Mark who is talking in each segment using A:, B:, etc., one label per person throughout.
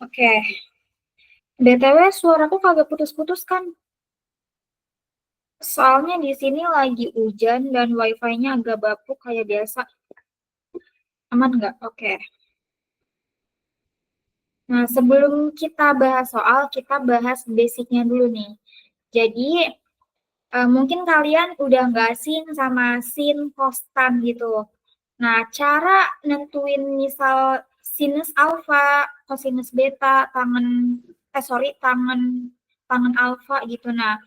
A: Oke. BTW suaraku kagak putus-putus kan? Soalnya di sini lagi hujan dan wifi-nya agak bapuk kayak biasa. Aman nggak? Oke. Nah, sebelum kita bahas soal, kita bahas basicnya dulu nih. Jadi, mungkin kalian udah nggak asing sama sin, kostan gitu. Nah, cara nentuin misal sinus alfa, kosinus beta, tangen alfa gitu. Nah,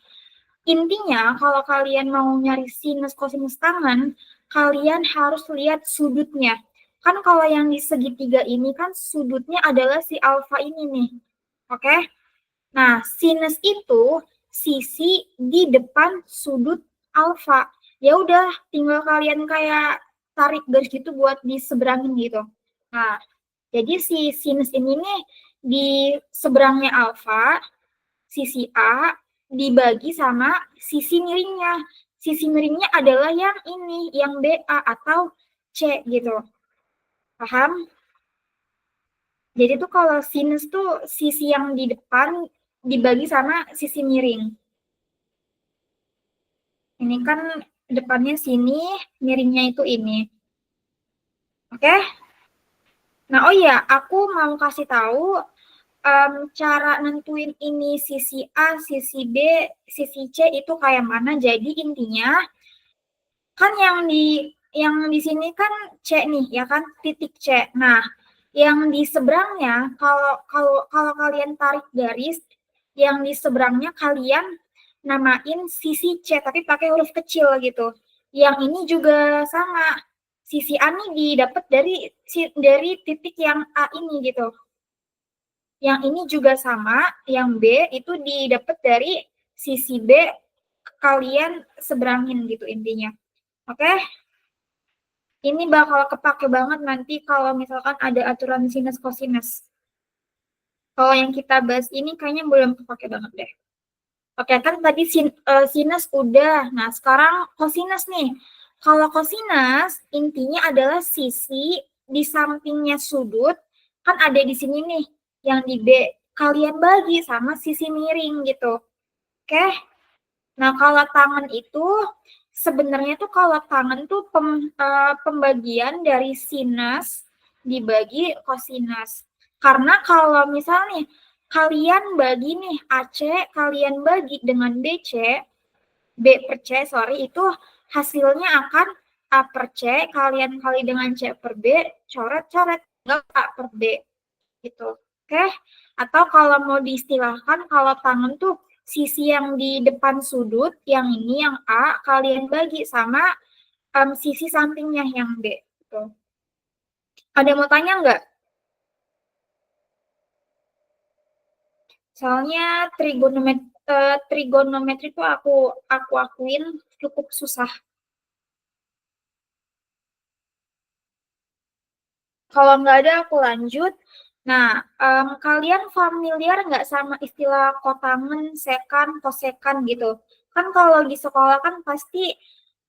A: intinya kalau kalian mau nyari sinus kosinus tangen, kalian harus lihat sudutnya. Kan kalau yang di segitiga ini kan sudutnya adalah si alfa ini nih. Oke? Nah, sinus itu sisi di depan sudut alfa. Ya udah, tinggal kalian kayak tarik garis gitu buat diseberangin gitu. Nah, jadi si sinus ini nih di seberangnya alfa, sisi A dibagi sama sisi miringnya. Sisi miringnya adalah yang ini, yang BA atau C gitu. Paham? Jadi tuh kalau sinus tuh sisi yang di depan dibagi sama sisi miring. Ini kan depannya sini, miringnya itu ini. Oke? Nah, oh iya, aku mau kasih tahu cara nentuin ini sisi A, sisi B, sisi C itu kayak mana. Jadi intinya kan yang di sini kan C nih, ya kan titik C. Nah, yang di seberangnya kalau kalau kalau kalian tarik garis, yang di seberangnya kalian namain sisi C tapi pakai huruf kecil gitu. Yang ini juga sama. Sisi A nih didapat dari titik yang A ini gitu. Yang ini juga sama, yang B itu didapat dari sisi B kalian seberangin gitu intinya. Oke? Ini bakal kepake banget nanti kalau misalkan ada aturan sinus cosinus. Kalau yang kita bahas ini kayaknya belum kepake banget deh. Oke, kan tadi sinus udah. Nah, sekarang cosinus nih. Kalau cosinus intinya adalah sisi di sampingnya sudut, kan ada di sini nih, yang di B. Kalian bagi sama sisi miring gitu. Oke? Nah, kalau tangan itu sebenarnya tuh kalau tangan tuh pembagian dari sinus dibagi kosinus. Karena kalau misalnya kalian bagi nih AC, kalian bagi dengan BC, B per C, sorry, itu hasilnya akan A per C, kalian kali dengan C per B, coret-coret, enggak A per B, gitu. Oke? Atau kalau mau diistilahkan, kalau tangan tuh sisi yang di depan sudut, yang ini, yang A, kalian bagi sama sisi sampingnya yang B. Gitu. Ada yang mau tanya nggak? Soalnya trigonometri itu aku akuin cukup susah. Kalau nggak ada aku lanjut. Nah, kalian familiar nggak sama istilah kotangen, sekan, kosekan gitu? Kan kalau di sekolah kan pasti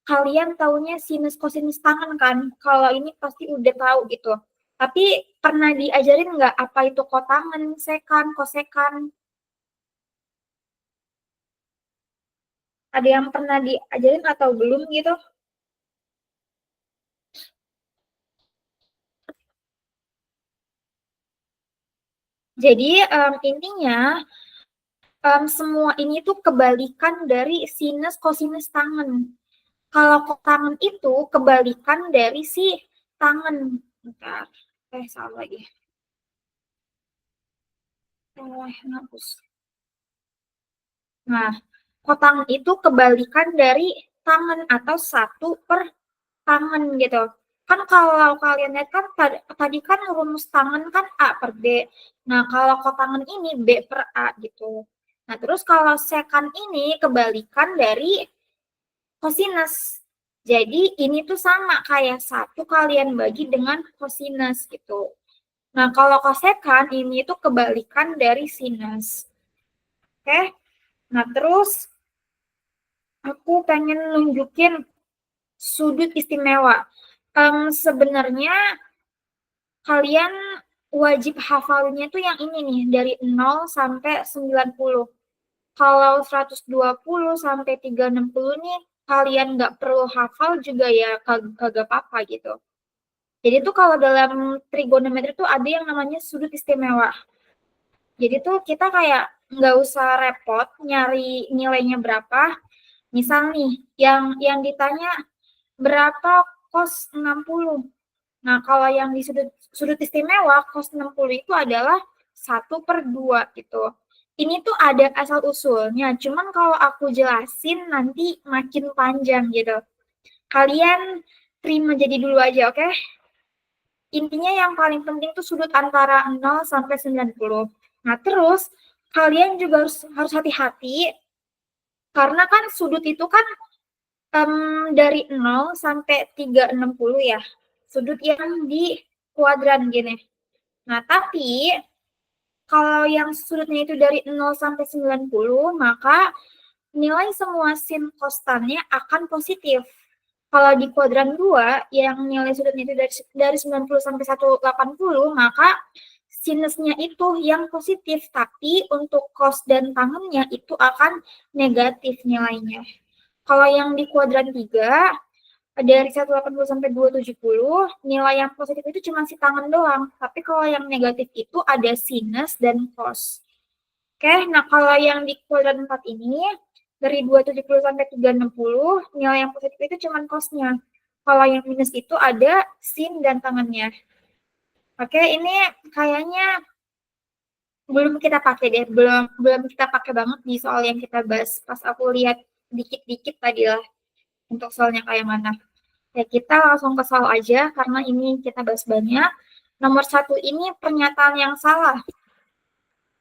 A: kalian taunya sinus kosinus tangen kan? Kalau ini pasti udah tahu gitu. Tapi pernah diajarin nggak apa itu kotangen, sekan, kosekan? Ada yang pernah diajarin atau belum gitu? Jadi intinya semua ini tuh kebalikan dari sinus kosinus tangen. Kalau kotangan itu kebalikan dari si tangan. Bentar. Salah lagi. Hapus. Nah, kotangan itu kebalikan dari tangan atau satu per tangan gitu. Kan kalau kalian lihat kan tadi kan rumus tangan kan A per B. Nah, kalau kotangan ini B per A gitu. Nah, terus kalau sekan ini kebalikan dari kosinus. Jadi ini tuh sama kayak satu kalian bagi dengan kosinus gitu. Nah, kalau kosekan ini tuh kebalikan dari sinus. Oke? Nah, terus aku pengen nunjukin sudut istimewa. Sebenarnya kalian wajib hafalinnya tuh yang ini nih, dari 0 sampai 90. Kalau 120 sampai 360 nih, kalian nggak perlu hafal juga ya, kagak apa-apa gitu. Jadi tuh kalau dalam trigonometri tuh ada yang namanya sudut istimewa. Jadi tuh kita kayak nggak usah repot nyari nilainya berapa. Misal nih, yang ditanya berapa cos 60. Nah, kalau yang di sudut istimewa, cos 60 itu adalah 1/2 gitu. Ini tuh ada asal-usulnya, cuman kalau aku jelasin nanti makin panjang gitu. Kalian terima jadi dulu aja, oke? Intinya yang paling penting tuh sudut antara 0 sampai 90. Nah, terus kalian juga harus hati-hati karena kan sudut itu kan dari 0 sampai 360 ya. Sudut yang di kuadran gini. Nah, tapi kalau yang sudutnya itu dari 0 sampai 90, maka nilai semua sin kostannya akan positif. Kalau di kuadran 2, yang nilai sudutnya itu dari 90 sampai 180, maka sinusnya itu yang positif, tapi untuk cos dan tangennya itu akan negatif nilainya. Kalau yang di kuadran 3, dari 180 sampai 270, nilai yang positif itu cuma si tangan doang. Tapi kalau yang negatif itu ada sinus dan cos. Oke, nah kalau yang di kuadran 4 ini, dari 270 sampai 360, nilai yang positif itu cuma cosnya. Kalau yang minus itu ada sin dan tangannya. Oke, ini kayaknya belum kita pakai deh, belum kita pakai banget di soal yang kita bahas. Pas aku lihat dikit-dikit tadi lah, untuk soalnya kayak mana. Ya, kita langsung ke soal aja, karena ini kita bahas banyak. Nomor 1 ini pernyataan yang salah.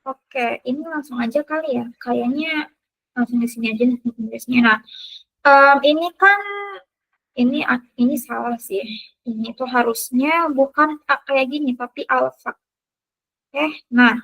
A: Oke, ini langsung aja kali ya. Kayaknya langsung di sini aja nulisnya. Nah, ini kan ini salah sih. Ini tuh harusnya bukan A kayak gini, tapi alfa. Oke, nah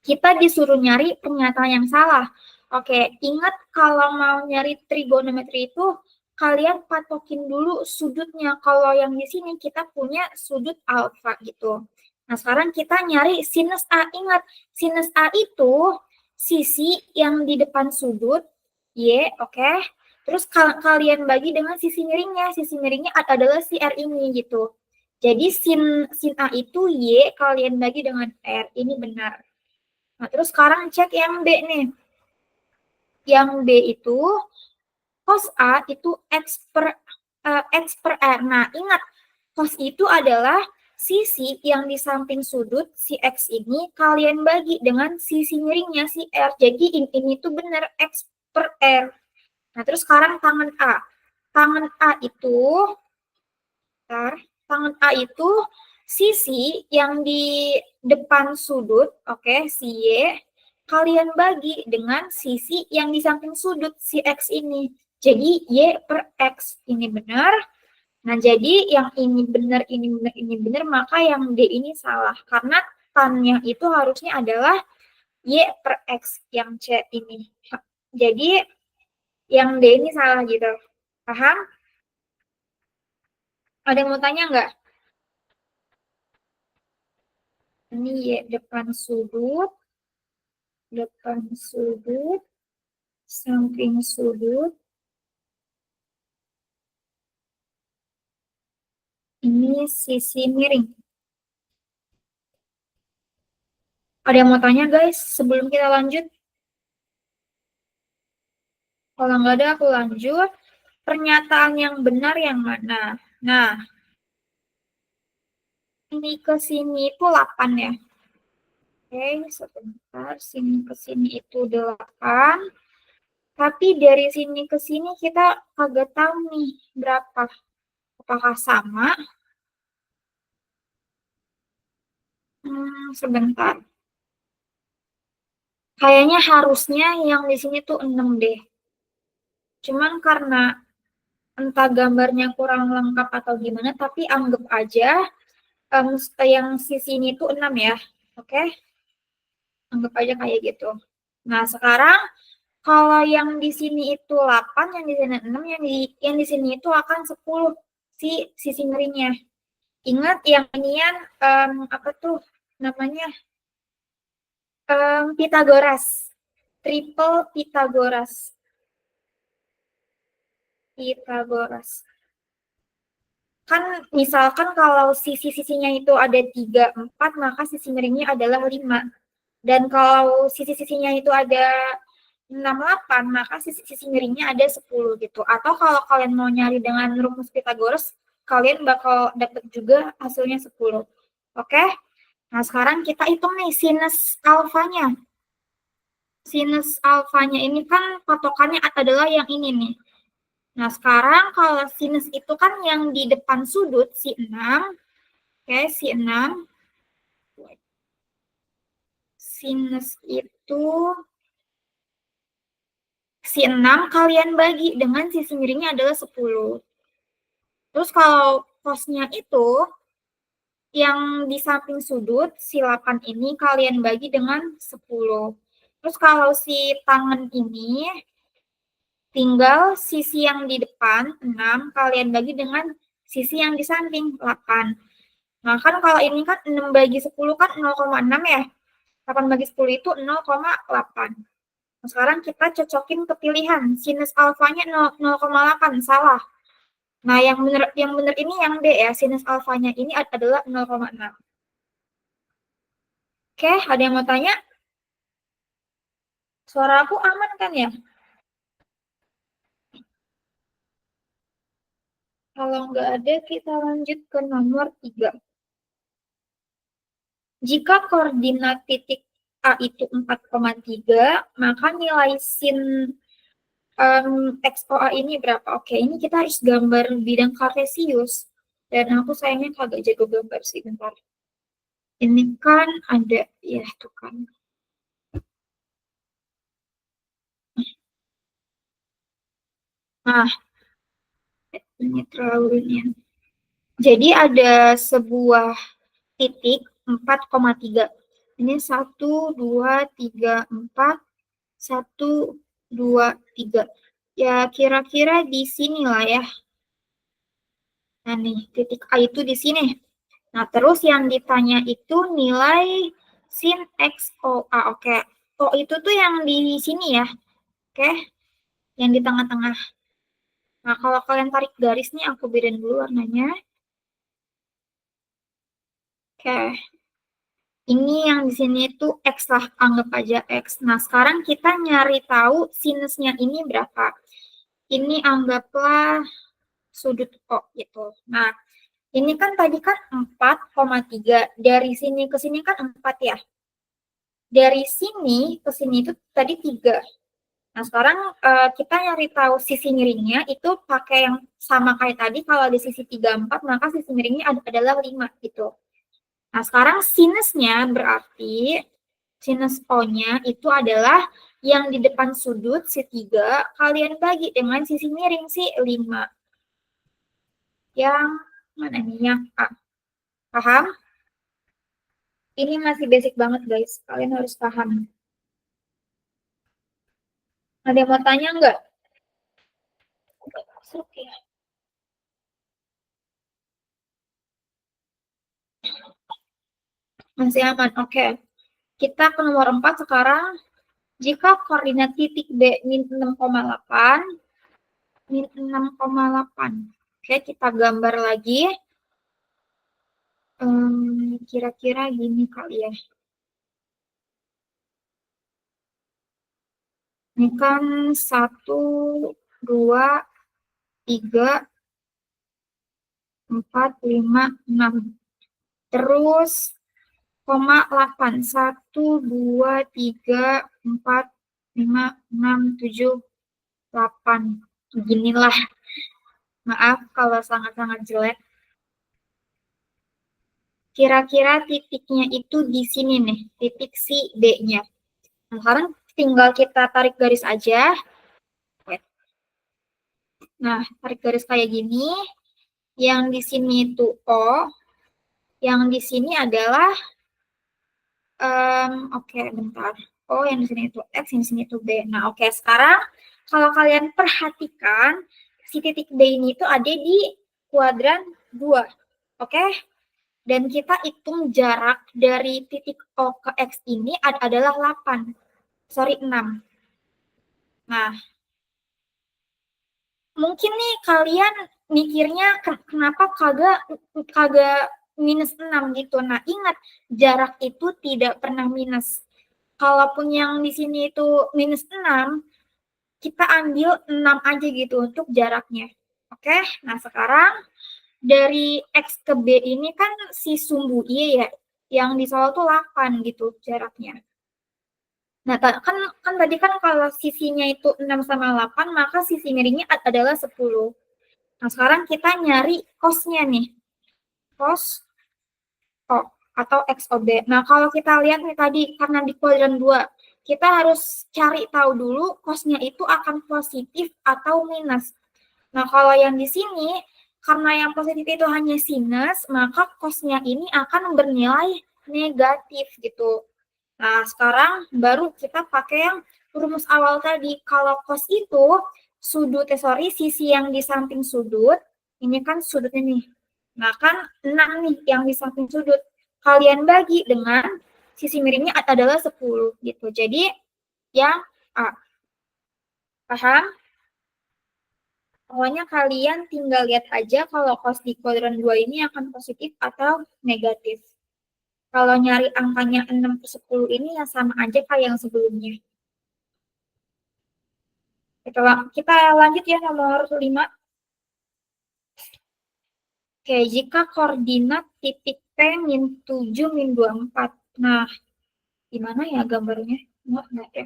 A: kita disuruh nyari pernyataan yang salah. Oke, ingat kalau mau nyari trigonometri itu kalian patokin dulu sudutnya. Kalau yang di sini kita punya sudut alfa gitu. Nah, sekarang kita nyari sinus A. Ingat, sinus A itu sisi yang di depan sudut Y, oke. Terus kalian bagi dengan sisi miringnya. Sisi miringnya adalah si R ini gitu. Jadi sin A itu Y, kalian bagi dengan R. Ini benar. Nah, terus sekarang cek yang B nih. Yang B itu cos A itu X per R. Nah, ingat, cos itu adalah sisi yang di samping sudut si X ini kalian bagi dengan sisi miringnya si R. Jadi ini tuh benar X per R. Nah, terus sekarang tangan A. Tangan A itu, tangan A itu sisi yang di depan sudut, oke, si Y, kalian bagi dengan sisi yang di samping sudut si X ini. Jadi Y per X ini benar. Nah, jadi yang ini benar, ini benar, ini benar, maka yang D ini salah. Karena tannya itu harusnya adalah Y per X yang C ini. Jadi yang D ini salah gitu. Paham? Ada yang mau tanya nggak? Ini Y depan sudut, samping sudut. Ini sisi miring. Ada yang mau tanya guys sebelum kita lanjut? Kalau nggak ada aku lanjut. Pernyataan yang benar yang mana? Nah, ini ke sini itu 8 ya. Oke, sebentar. Sini ke sini itu 8. Tapi dari sini ke sini kita kagak tahu nih berapa. Apakah sama? Sebentar. Kayaknya harusnya yang di sini tuh 6 deh. Cuman karena entah gambarnya kurang lengkap atau gimana, tapi anggap aja yang sisi ini tuh 6 ya. Oke? Anggap aja kayak gitu. Nah, sekarang kalau yang di sini itu 8, yang di sini 6, yang di sini itu akan 10 si sisi miringnya. Ingat yang inian apa tuh namanya? Pitagoras. Triple Pitagoras. Pitagoras. Kan misalkan kalau sisi-sisinya itu ada 3, 4, maka sisi miringnya adalah 5. Dan kalau sisi-sisinya itu ada 6, 8, maka sisi miringnya ada 10 gitu. Atau kalau kalian mau nyari dengan rumus Pitagoras, kalian bakal dapat juga hasilnya 10. Oke? Nah, sekarang kita hitung nih sinus alfanya. Sinus alfanya ini kan patokannya adalah yang ini nih. Nah, sekarang kalau sinus itu kan yang di depan sudut, si 6. Oke, si 6. Sinus itu si 6 kalian bagi dengan sisi miringnya adalah 10. Terus kalau cosnya itu yang di samping sudut, si 8 ini kalian bagi dengan 10. Terus kalau si tangan ini, tinggal sisi yang di depan, 6, kalian bagi dengan sisi yang di samping, 8. Nah, kan kalau ini kan 6 bagi 10 kan 0,6 ya. 8 bagi 10 itu 0,8. Nah, sekarang kita cocokin ke pilihan. Sinus alfanya 0,8, salah. Nah, yang benar ini yang D ya. Sinus alfanya ini adalah 0,6. Oke, ada yang mau tanya? Suara aku aman kan ya? Kalau nggak ada, kita lanjut ke nomor 3. Jika koordinat titik A itu 4,3, maka nilai sin XOA ini berapa? Oke, ini kita harus gambar bidang kartesius. Dan aku sayangnya kagak jago gambar sih, bentar. Ini kan ada, ya tuh kan. Nah, ini terlalu ini. Jadi ada sebuah titik 4,3. Ini 1, 2, 3, 4, 1, 2, 3. Ya kira-kira di sini lah ya. Nah nih, titik A itu di sini. Nah, terus yang ditanya itu nilai sin XOA. Oke, O itu tuh yang di sini ya. Oke, yang di tengah-tengah. Nah, kalau kalian tarik garis nih, aku bedain dulu warnanya. Oke, ini yang di sini itu X lah, anggap aja X. Nah, sekarang kita nyari tahu sinusnya ini berapa. Ini anggaplah sudut O gitu. Nah, ini kan tadi kan 4,3. Dari sini ke sini kan 4 ya. Dari sini ke sini itu tadi 3. Nah, sekarang kita nyari tahu sisi miringnya itu pakai yang sama kayak tadi. Kalau di sisi 3, 4, maka sisi miringnya adalah 5 gitu. Nah, sekarang sinusnya berarti sinus O-nya itu adalah yang di depan sudut si 3 kalian bagi dengan sisi miring si 5. Yang mana nih? Yang A. Paham? Ini masih basic banget guys. Kalian harus paham. Ada yang mau tanya nggak? Masuk ya. Masih aman. Oke. Kita ke nomor 4 sekarang. Jika koordinat titik B min 6,8, min 6,8. Oke, kita gambar lagi. Kira-kira gini kali ya. Ini kan 1, 2, 3, 4, 5, 6. Terus, koma 8. 1, 2, 3, 4, 5, 6, 7, 8. Beginilah. Maaf kalau sangat-sangat jelek. Kira-kira titiknya itu di sini nih, titik si D-nya. Nah, sekarang tinggal kita tarik garis aja. Nah, tarik garis kayak gini. Yang di sini itu O, yang di sini adalah, oke, bentar. O, yang di sini itu X, yang di sini itu B. Nah, oke, sekarang kalau kalian perhatikan, si titik B ini itu ada di kuadran 2. Oke? Dan kita hitung jarak dari titik O ke X ini adalah 8. Sorry, 6. Nah, mungkin nih kalian mikirnya kenapa kagak minus 6 gitu. Nah, ingat jarak itu tidak pernah minus. Kalaupun yang di sini itu minus 6, kita ambil 6 aja gitu untuk jaraknya. Oke, nah sekarang dari X ke B ini kan si sumbu Y ya, yang di soal tuh 8 gitu jaraknya. Nah, kan tadi kan kalau sisinya itu 6 sama 8, maka sisi miringnya adalah 10. Nah, sekarang kita nyari cos-nya nih. Cos O atau XOB. Nah, kalau kita lihat nih tadi, karena di kuadran 2, kita harus cari tahu dulu cos-nya itu akan positif atau minus. Nah, kalau yang di sini, karena yang positif itu hanya sinus, maka cos-nya ini akan bernilai negatif gitu. Nah, sekarang baru kita pakai yang rumus awal tadi. Kalau cos itu sisi yang di samping sudut, ini kan sudutnya nih. Nah, kan 6 nih yang di samping sudut. Kalian bagi dengan sisi miringnya adalah 10 gitu. Jadi, yang A. Paham? Pokoknya kalian tinggal lihat aja kalau cos di kuadran 2 ini akan positif atau negatif. Kalau nyari angkanya 6 per 10 ini ya sama aja kayak yang sebelumnya. Kita lanjut ya nomor 5. Oke, jika koordinat titik P min 7 min 24. Nah, gimana ya gambarnya? Enggak ya.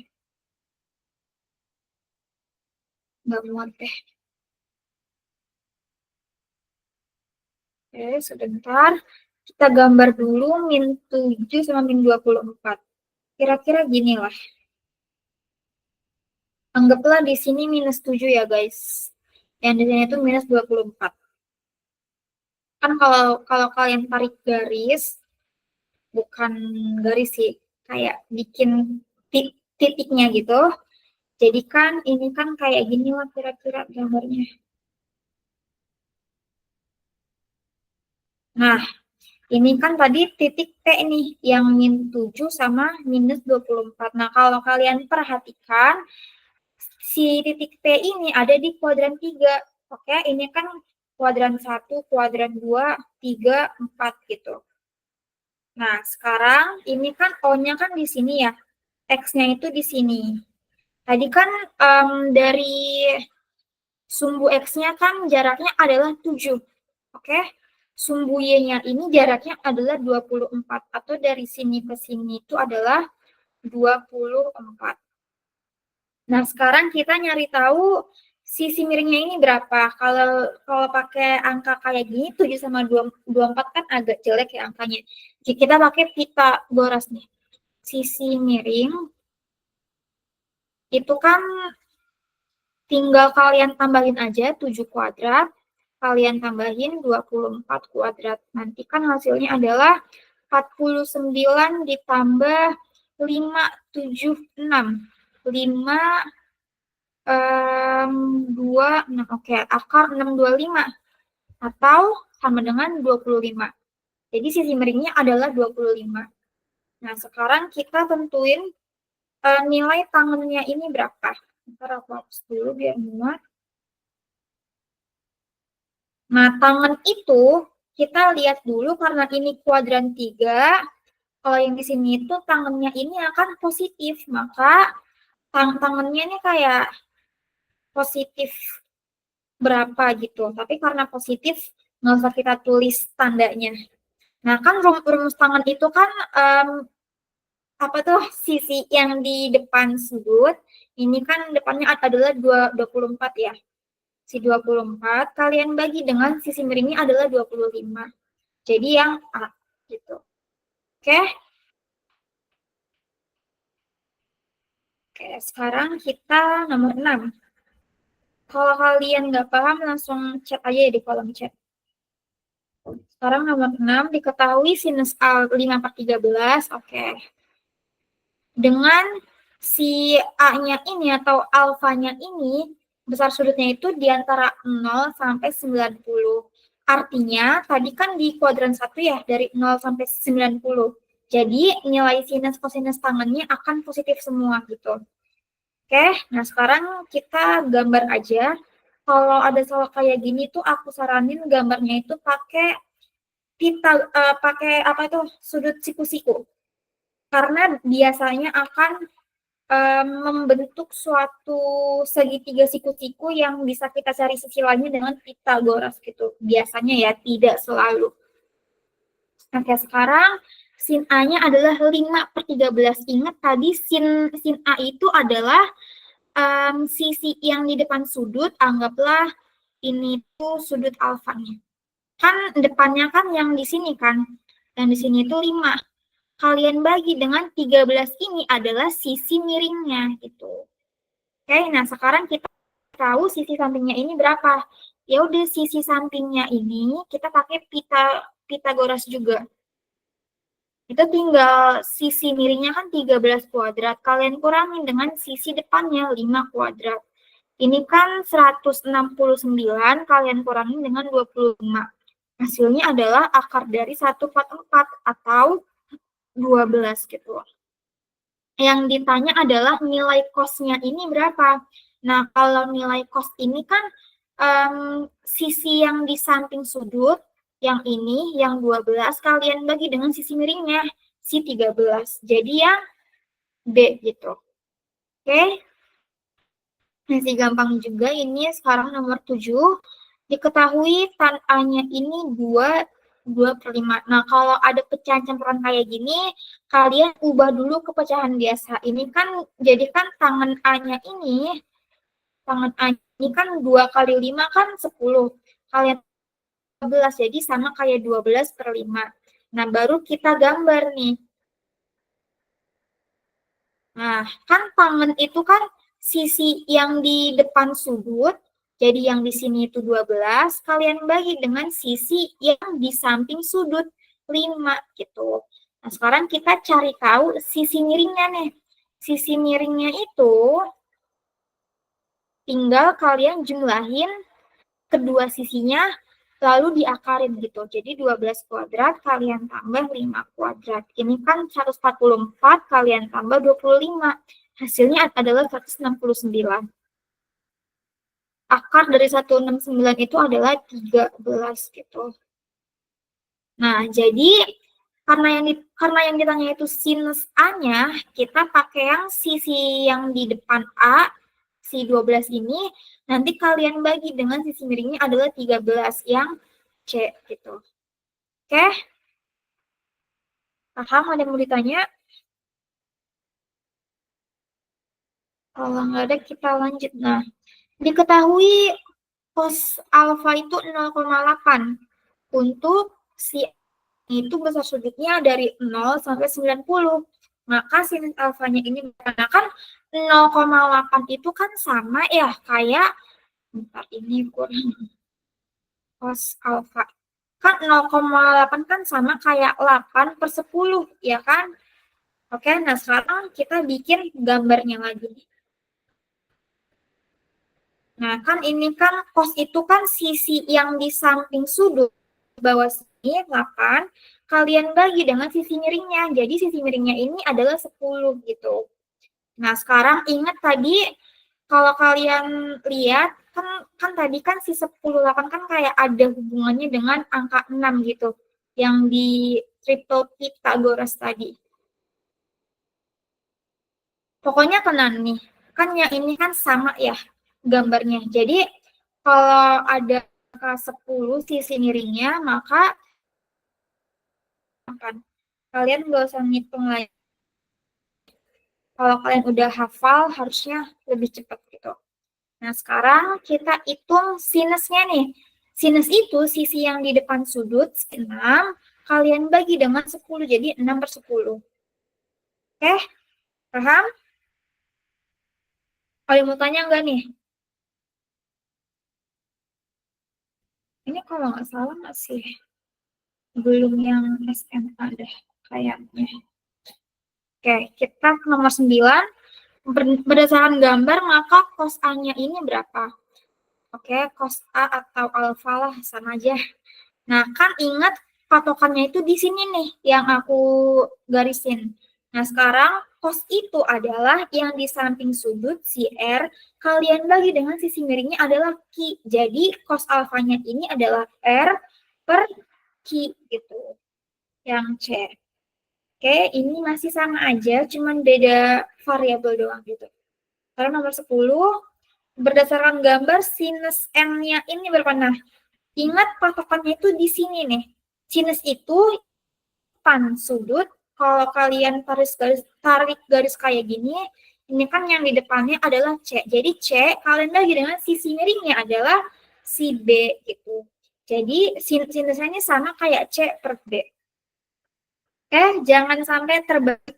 A: Enggak muat deh. Oke, sebentar. Kita gambar dulu min 7 sama min 24. Kira-kira gini lah. Anggaplah di sini minus 7 ya guys. Yang di sini itu minus 24. Kan kalau kalian tarik garis, bukan garis sih, kayak bikin titiknya gitu. Jadi kan ini kan kayak gini lah kira-kira gambarnya. Nah, ini kan tadi titik P nih, yang min 7 sama minus 24. Nah, kalau kalian perhatikan, si titik P ini ada di kuadran 3. Oke, ini kan kuadran 1, kuadran 2, 3, 4 gitu. Nah, sekarang ini kan O-nya kan di sini ya. X-nya itu di sini. Tadi kan dari sumbu X-nya kan jaraknya adalah 7. Oke. Sumbu Y-nya ini jaraknya adalah 24. Atau dari sini ke sini itu adalah 24. Nah, sekarang kita nyari tahu sisi miringnya ini berapa. Kalau pakai angka kayak gini, 7 sama 24 kan agak jelek ya angkanya. Jadi kita pakai Pythagoras nih. Sisi miring itu kan tinggal kalian tambahin aja 7 kuadrat, kalian tambahin 24 kuadrat. Nanti kan hasilnya adalah 49 ditambah 5, 7, 6. 5, 2, 6. Oke, akar 625. Atau sama dengan 25. Jadi sisi miringnya adalah 25. Nah, sekarang kita tentuin nilai tangannya ini berapa. Ntar aku hapus dulu biar muat. Nah, tangan itu kita lihat dulu karena ini kuadran 3. Kalau yang di sini itu tangannya ini akan positif, maka tangannya ini kayak positif berapa gitu. Tapi karena positif, nggak usah kita tulis tandanya. Nah, kan rumus tangan itu kan apa tuh sisi yang di depan sudut. Ini kan depannya adalah 24 ya. Si 24 kalian bagi dengan sisi miringnya adalah 25. Jadi yang A gitu. Oke. Oke, sekarang kita nomor 6. Kalau kalian nggak paham langsung chat aja ya di kolom chat. Sekarang nomor 6 diketahui sinus A 5 per 13. Oke. Dengan si A-nya ini atau alfanya ini, besar sudutnya itu di antara 0 sampai 90. Artinya, tadi kan di kuadran 1 ya, dari 0 sampai 90. Jadi, nilai sinus kosinus tangennya akan positif semua gitu. Oke, nah sekarang kita gambar aja. Kalau ada soal kayak gini tuh aku saranin gambarnya itu pakai pakai apa itu sudut siku-siku. Karena biasanya akan membentuk suatu segitiga siku-siku yang bisa kita cari sisi lainnya dengan Pitagoras gitu. Biasanya ya, tidak selalu. Oke, sekarang sin A-nya adalah 5/13. Ingat tadi sin A itu adalah sisi yang di depan sudut, anggaplah ini tuh sudut alfanya. Kan depannya kan yang di sini kan, yang di sini itu 5. Kalian bagi dengan 13 ini adalah sisi miringnya gitu. Oke, nah sekarang kita tahu sisi sampingnya ini berapa. Ya udah sisi sampingnya ini kita pakai Pitagoras juga. Itu tinggal sisi miringnya kan 13 kuadrat. Kalian kurangin dengan sisi depannya 5 kuadrat. Ini kan 169, kalian kurangin dengan 25. Hasilnya adalah akar dari 1/4 atau 12 gitu. Yang ditanya adalah nilai kosnya ini berapa. Nah, kalau nilai kos ini kan sisi yang di samping sudut, yang ini, yang 12, kalian bagi dengan sisi miringnya, si 13. Jadi yang B gitu. Oke. Masih gampang juga ini sekarang nomor 7. Diketahui tan A-nya ini 2/5. Nah, kalau ada pecahan campuran kayak gini, kalian ubah dulu ke pecahan biasa. Ini kan, jadi kan tangan A-nya ini, tangan A ini kan 2 kali 5 kan 10. Kalian 12, jadi sama kayak 12/5. Nah, baru kita gambar nih. Nah, kan tangan itu kan sisi yang di depan sudut, jadi yang di sini itu 12, kalian bagi dengan sisi yang di samping sudut 5 gitu. Nah, sekarang kita cari tahu sisi miringnya nih. Sisi miringnya itu tinggal kalian jumlahin kedua sisinya lalu diakarin gitu. Jadi 12 kuadrat kalian tambah 5 kuadrat. Ini kan 144 kalian tambah 25. Hasilnya adalah 169. Akar dari 169 itu adalah 13 gitu. Nah, jadi karena yang ditanya itu sinus A-nya, kita pakai yang sisi yang di depan A, si 12 ini, nanti kalian bagi dengan sisi miringnya adalah 13 yang C gitu. Oke? Paham? Ada yang mau ditanya? Kalau nggak ada, kita lanjut. Nah, diketahui cos alfa itu 0,8. Untuk si itu besar sudutnya dari 0 sampai 90. Maka sinus alfanya ini kan 0,8 itu kan sama ya kayak bentar ini kurang cos alfa. Kan 0,8 kan sama kayak 8/10 ya kan? Oke, nah sekarang kita bikin gambarnya lagi. Nah, kan ini kan cos itu kan sisi yang di samping sudut bawah sini 8, kalian bagi dengan sisi miringnya. Jadi sisi miringnya ini adalah 10 gitu. Nah, sekarang ingat tadi kalau kalian lihat kan tadi kan si 10/8 kan kayak ada hubungannya dengan angka 6 gitu. Yang di triple Pythagoras tadi. Pokoknya tenang nih. Kan yang ini kan sama ya gambarnya. Jadi kalau ada angka 10 sisi miringnya, maka kalian nggak usah ngitung lagi. Kalau kalian udah hafal, harusnya lebih cepat gitu. Nah, sekarang kita hitung sinusnya nih. Sinus itu sisi yang di depan sudut, 6, kalian bagi dengan 10, jadi 6/10. Oke, paham? Kalian mau tanya nggak nih? Ini kalau nggak salah masih belum yang SMA deh kayaknya. Oke, kita ke nomor 9. Berdasarkan gambar, maka cos A-nya ini berapa? Oke, cos A atau alfa lah, sama aja. Nah, kan ingat patokannya itu di sini nih yang aku garisin. Nah, sekarang cos itu adalah yang di samping sudut si R, kalian bagi dengan sisi miringnya adalah Q. Jadi, cos alfanya ini adalah R per Q gitu. Yang C. Oke, ini masih sama aja, cuman beda variabel doang gitu. Lalu nomor 10, berdasarkan gambar sinus N-nya ini berapa? Nah, ingat patokannya itu di sini nih. Sinus itu pan sudut. Kalau kalian tarik garis kayak gini, ini kan yang di depannya adalah C. Jadi C, kalian bagi dengan sisi miringnya adalah si B gitu. Jadi sinusnya ini sama kayak C per B. Jangan sampai terbalik